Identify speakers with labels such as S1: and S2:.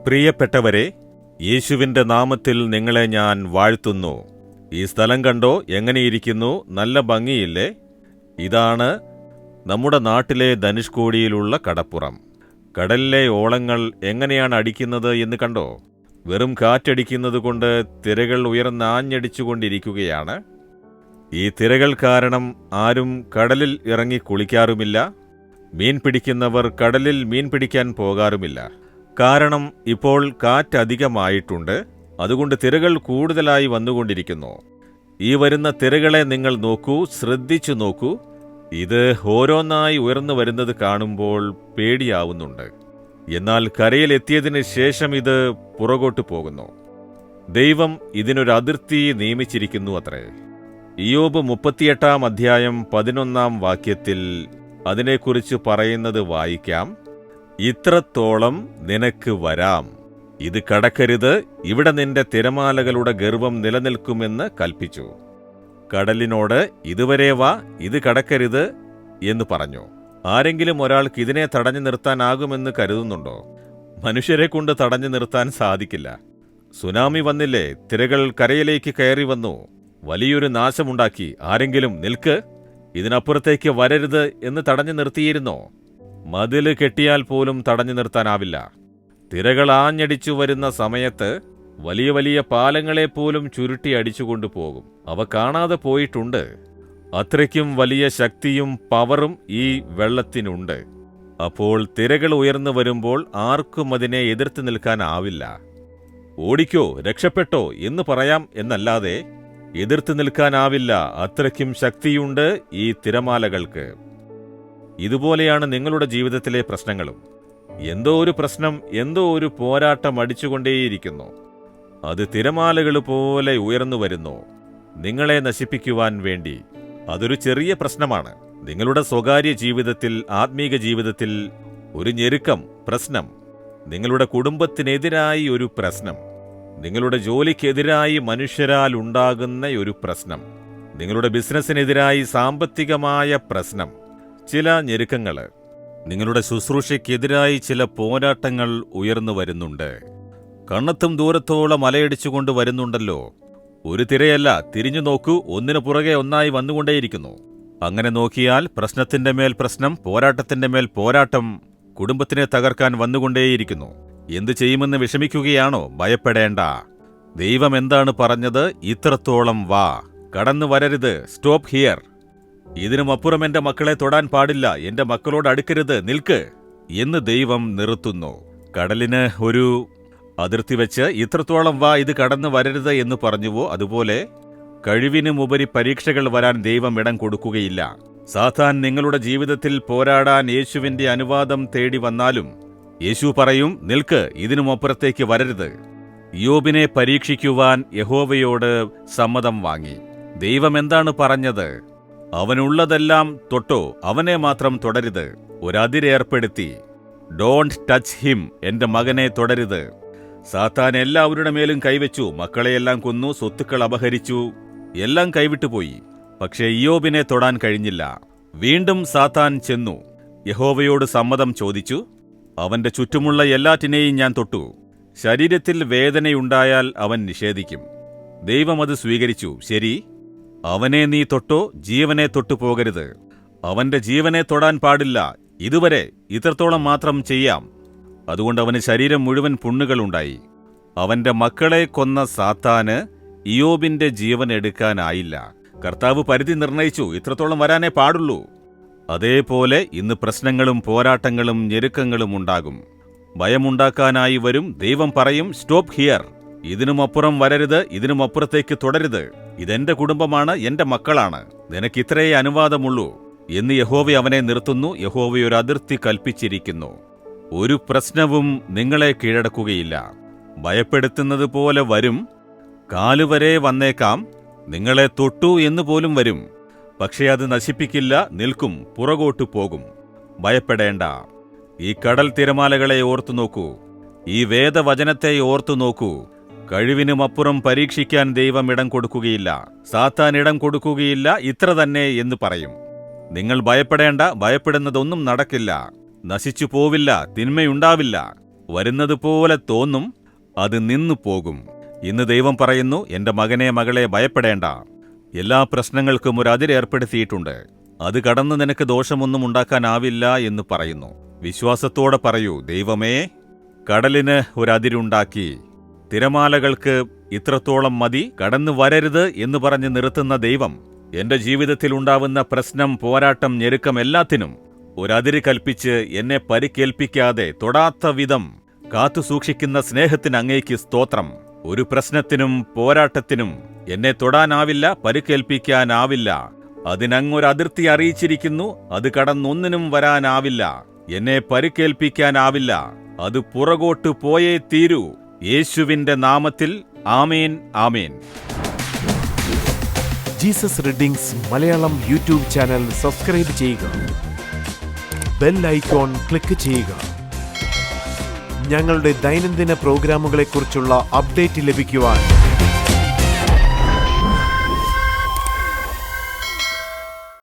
S1: പ്രിയപ്പെട്ടവരെ, യേശുവിന്റെ നാമത്തിൽ നിങ്ങളെ ഞാൻ വാഴ്ത്തുന്നു. ഈ സ്ഥലം കണ്ടോ? എങ്ങനെയിരിക്കുന്നു? നല്ല ഭംഗിയില്ലേ? ഇതാണ് നമ്മുടെ നാട്ടിലെ ധനുഷ്കോടിയിലുള്ള കടപ്പുറം. കടലിലെ ഓളങ്ങൾ എങ്ങനെയാണ് അടിക്കുന്നത് എന്ന് കണ്ടോ? വെറും കാറ്റടിക്കുന്നത് കൊണ്ട് തിരകൾ ഉയർന്നാഞ്ഞടിച്ചുകൊണ്ടിരിക്കുകയാണ്. ഈ തിരകൾ കാരണം ആരും കടലിൽ ഇറങ്ങി കുളിക്കാറുമില്ല. മീൻ പിടിക്കുന്നവർ കടലിൽ മീൻ പിടിക്കാൻ പോകാറുമില്ല. കാരണം ഇപ്പോൾ കാറ്റധികമായിട്ടുണ്ട്. അതുകൊണ്ട് തിരകൾ കൂടുതലായി വന്നുകൊണ്ടിരിക്കുന്നു. ഈ വരുന്ന തിരകളെ നിങ്ങൾ നോക്കൂ, ശ്രദ്ധിച്ചു നോക്കൂ. ഇത് ഓരോന്നായി ഉയർന്നു വരുന്നത് കാണുമ്പോൾ പേടിയാവുന്നുണ്ട്. എന്നാൽ കരയിലെത്തിയതിന് ശേഷം ഇത് പുറകോട്ട് പോകുന്നു. ദൈവം ഇതിനൊരു അതിർത്തി നിയമിച്ചിരിക്കുന്നു അത്രേ. ഇയ്യോബ് 38 അധ്യായം 11 വാക്യത്തിൽ അതിനെക്കുറിച്ച് പറയുന്നത് വായിക്കാം. ഇത്രത്തോളം നിനക്ക് വരാം, ഇത് കടക്കരുത്, ഇവിടെ നിന്റെ തിരമാലകളുടെ ഗർവം നിലനിൽക്കുമെന്ന് കൽപ്പിച്ചു. കടലിനോട് ഇതുവരെ വാ, ഇത് കടക്കരുത് എന്ന് പറഞ്ഞു. ആരെങ്കിലും ഒരാൾക്ക് ഇതിനെ തടഞ്ഞു നിർത്താനാകുമെന്ന് കരുതുന്നുണ്ടോ? മനുഷ്യരെ കൊണ്ട് തടഞ്ഞു നിർത്താൻ സാധിക്കില്ല. സുനാമി വന്നില്ലേ? തിരകൾ കരയിലേക്ക് കയറി വന്നു, വലിയൊരു നാശമുണ്ടാക്കി. ആരെങ്കിലും നിൽക്ക്, ഇതിനപ്പുറത്തേക്ക് വരരുത് എന്ന് തടഞ്ഞു നിർത്തിയിരുന്നോ? മതില് കെട്ടിയാൽ പോലും തടഞ്ഞു നിർത്താനാവില്ല. തിരകൾ ആഞ്ഞടിച്ചു വരുന്ന സമയത്ത് വലിയ വലിയ പാലങ്ങളെപ്പോലും ചുരുട്ടി അടിച്ചുകൊണ്ടുപോകും. അവ കാണാതെ പോയിട്ടുണ്ട്. അത്രയ്ക്കും വലിയ ശക്തിയും പവറും ഈ വെള്ളത്തിനുണ്ട്. അപ്പോൾ തിരകൾ ഉയർന്നു വരുമ്പോൾ ആർക്കും അതിനെ എതിർത്ത് നിൽക്കാനാവില്ല. ഓടിക്കോ, രക്ഷപ്പെട്ടോ എന്ന് പറയാം എന്നല്ലാതെ എതിർത്ത് നിൽക്കാനാവില്ല. അത്രയ്ക്കും ശക്തിയുണ്ട് ഈ തിരമാലകൾക്ക്. ഇതുപോലെയാണ് നിങ്ങളുടെ ജീവിതത്തിലെ പ്രശ്നങ്ങളും. എന്തോ ഒരു പ്രശ്നം, എന്തോ ഒരു പോരാട്ടം അടിച്ചുകൊണ്ടേയിരിക്കുന്നു. അത് തിരമാലകൾ പോലെ ഉയർന്നു വരുന്നു, നിങ്ങളെ നശിപ്പിക്കുവാൻ വേണ്ടി. അതൊരു ചെറിയ പ്രശ്നമാണ്. നിങ്ങളുടെ സ്വകാര്യ ജീവിതത്തിൽ, ആത്മീക ജീവിതത്തിൽ ഒരു ഞെരുക്കം, പ്രശ്നം, നിങ്ങളുടെ കുടുംബത്തിനെതിരായി ഒരു പ്രശ്നം, നിങ്ങളുടെ ജോലിക്കെതിരായി മനുഷ്യരാൽ ഉണ്ടാകുന്ന ഒരു പ്രശ്നം, നിങ്ങളുടെ ബിസിനസ്സിനെതിരായി സാമ്പത്തികമായ പ്രശ്നം, ചില ഞെരുക്കങ്ങൾ, നിങ്ങളുടെ ശുശ്രൂഷയ്ക്കെതിരായി ചില പോരാട്ടങ്ങൾ ഉയർന്നു വരുന്നുണ്ട്. കണ്ണത്തും ദൂരത്തോളം അലയടിച്ചുകൊണ്ട് വരുന്നുണ്ടല്ലോ. ഒരു തിരയല്ല, തിരിഞ്ഞു നോക്കൂ, ഒന്നിനു പുറകെ ഒന്നായി വന്നുകൊണ്ടേയിരിക്കുന്നു. അങ്ങനെ നോക്കിയാൽ പ്രശ്നത്തിന്റെ മേൽ പ്രശ്നം, പോരാട്ടത്തിന്റെ മേൽ പോരാട്ടം കുടുംബത്തിനെ തകർക്കാൻ വന്നുകൊണ്ടേയിരിക്കുന്നു. എന്തു ചെയ്യുമെന്ന് വിഷമിക്കുകയാണോ? ഭയപ്പെടേണ്ട. ദൈവം എന്താണ് പറഞ്ഞത്? ഇത്രത്തോളം വാ, കടന്നു വരരുത്, സ്റ്റോപ്പ് ഹിയർ. ഇതിനുമപ്പുറം എന്റെ മക്കളെ തൊടാൻ പാടില്ല, എന്റെ മക്കളോട് അടുക്കരുത്, നിൽക്ക് എന്ന് ദൈവം നിർത്തുന്നു. കടലിന് ഒരു അതിർത്തി വെച്ച് ഇത്രത്തോളം വാ, ഇത് കടന്നു വരരുത് എന്ന് പറഞ്ഞുവോ, അതുപോലെ കഴിവിനുമുപരി പരീക്ഷകൾ വരാൻ ദൈവം ഇടം കൊടുക്കുകയില്ല. സാത്താൻ നിങ്ങളുടെ ജീവിതത്തിൽ പോരാടാൻ യേശുവിന്റെ അനുവാദം തേടി വന്നാലും യേശു പറയും, നിൽക്ക്, ഇതിനുമപ്പുറത്തേക്ക് വരരുത്. ഇയ്യോബിനെ പരീക്ഷിക്കുവാൻ യഹോവയോട് സമ്മതം വാങ്ങി. ദൈവം എന്താണ് പറഞ്ഞത്? അവനുള്ളതെല്ലാം തൊട്ടോ, അവനെ മാത്രം തുടരുത്. ഒരതിരേർപ്പെടുത്തി, ഡോണ്ട് ടച്ച് ഹിം, എന്റെ മകനെ തുടരുത്. സാത്താൻ എല്ലാവരുടെ മേലും കൈവച്ചു, മക്കളെയെല്ലാം കൊന്നു, സ്വത്തുക്കൾ അപഹരിച്ചു, എല്ലാം കൈവിട്ടുപോയി. പക്ഷേ ഇയ്യോബിനെ തൊടാൻ കഴിഞ്ഞില്ല. വീണ്ടും സാത്താൻ ചെന്നു യഹോവയോട് സമ്മതം ചോദിച്ചു. അവന്റെ ചുറ്റുമുള്ള എല്ലാറ്റിനെയും ഞാൻ തൊട്ടു. ശരീരത്തിൽ വേദനയുണ്ടായാൽ അവൻ നിഷേധിക്കും. ദൈവം അത് സ്വീകരിച്ചു. ശരി, അവനെ നീ തൊട്ടോ, ജീവനെ തൊട്ടു പോകരുത്. അവന്റെ ജീവനെ തൊടാൻ പാടില്ല. ഇതുവരെ ഇത്രത്തോളം മാത്രം ചെയ്യാം. അതുകൊണ്ട് അവന് ശരീരം മുഴുവൻ പുണ്ണുകളുണ്ടായി. അവന്റെ മക്കളെ കൊന്ന സാത്താന് ഇയ്യോബിന്റെ ജീവൻ എടുക്കാനായില്ല. കർത്താവ് പരിധി നിർണയിച്ചു, ഇത്രത്തോളം വരാനേ പാടുള്ളൂ. അതേപോലെ ഇന്ന് പ്രശ്നങ്ങളും പോരാട്ടങ്ങളും ഞെരുക്കങ്ങളും ഉണ്ടാകും. ഭയമുണ്ടാക്കാനായി വരും. ദൈവം പറയും, സ്റ്റോപ്പ് ഹിയർ, ഇതിനുമപ്പുറം വരരുത്, ഇതിനുമപ്പുറത്തേക്ക് തുടരുത്. ഇതെന്റെ കുടുംബമാണ്, എന്റെ മക്കളാണ്, നിനക്കിത്രയേ അനുവാദമുള്ളൂ എന്ന് യഹോവ അവനെ നിർത്തുന്നു. യഹോവ ഒരു അതിർത്തി കൽപ്പിച്ചിരിക്കുന്നു. ഒരു പ്രശ്നവും നിങ്ങളെ കീഴടക്കുകയില്ല. ഭയപ്പെടുത്തുന്നത് പോലെ വരും, കാലുവരെ വന്നേക്കാം, നിങ്ങളെ തൊട്ടു എന്ന് പോലും വരും. പക്ഷേ അത് നശിപ്പിക്കില്ല, നിൽക്കും, പുറകോട്ടു പോകും. ഭയപ്പെടേണ്ട. ഈ കടൽ തിരമാലകളെ ഓർത്തു നോക്കൂ, ഈ വേദവചനത്തെ ഓർത്തു നോക്കൂ. കഴിവിനുമപ്പുറം പരീക്ഷിക്കാൻ ദൈവം ഇടം കൊടുക്കുകയില്ല. സാത്താൻ ഇടം കൊടുക്കുകയില്ല. ഇത്ര തന്നെ എന്ന് പറയും. നിങ്ങൾ ഭയപ്പെടേണ്ട, ഭയപ്പെടുന്നതൊന്നും നടക്കില്ല, നശിച്ചു പോവില്ല, തിന്മയുണ്ടാവില്ല. വരുന്നതുപോലെ തോന്നും, അത് നിന്നു പോകും. ഇന്ന് ദൈവം പറയുന്നു, എന്റെ മകനെ മകളെ ഭയപ്പെടേണ്ട. എല്ലാ പ്രശ്നങ്ങൾക്കും ഒരു അതിരേർപ്പെടുത്തിയിട്ടുണ്ട്. അത് കടന്ന് നിനക്ക് ദോഷമൊന്നും ഉണ്ടാക്കാനാവില്ല എന്ന് പറയുന്നു. വിശ്വാസത്തോടെ പറയൂ, ദൈവമേ, കടലിന് ഒരതിരുണ്ടാക്കി, തിരമാലകൾക്ക് ഇത്രത്തോളം മതി, കടന്നു വരരുത് എന്ന് പറഞ്ഞ് നിർത്തുന്ന ദൈവം എന്റെ ജീവിതത്തിൽ ഉണ്ടാവുന്ന പ്രശ്നം, പോരാട്ടം, ഞെരുക്കം എല്ലാത്തിനും ഒരതിര് കൽപ്പിച്ച് എന്നെ പരിക്കേൽപ്പിക്കാതെ തൊടാത്ത വിധം കാത്തു സൂക്ഷിക്കുന്ന സ്നേഹത്തിന് അങ്ങേക്ക് സ്തോത്രം. ഒരു പ്രശ്നത്തിനും പോരാട്ടത്തിനും എന്നെ തൊടാനാവില്ല, പരിക്കേൽപ്പിക്കാനാവില്ല. അതിനങ്ങൊരതിർത്തി അറിയിച്ചിരിക്കുന്നു. അത് കടന്നൊന്നിനും വരാനാവില്ല, എന്നെ പരിക്കേൽപ്പിക്കാനാവില്ല. അത് പുറകോട്ട് പോയേ തീരൂ. യേശുവിന്റെ നാമത്തിൽ amen, amen.
S2: Jesus readings Malayalam YouTube channel subscribe ചെയ്യുക. ബെൽ ഐക്കോൺ ക്ലിക്ക് ചെയ്യുക. ഞങ്ങളുടെ ദൈനംദിന പ്രോഗ്രാമുകളെക്കുറിച്ചുള്ള അപ്ഡേറ്റ് ലഭിക്കുവാൻ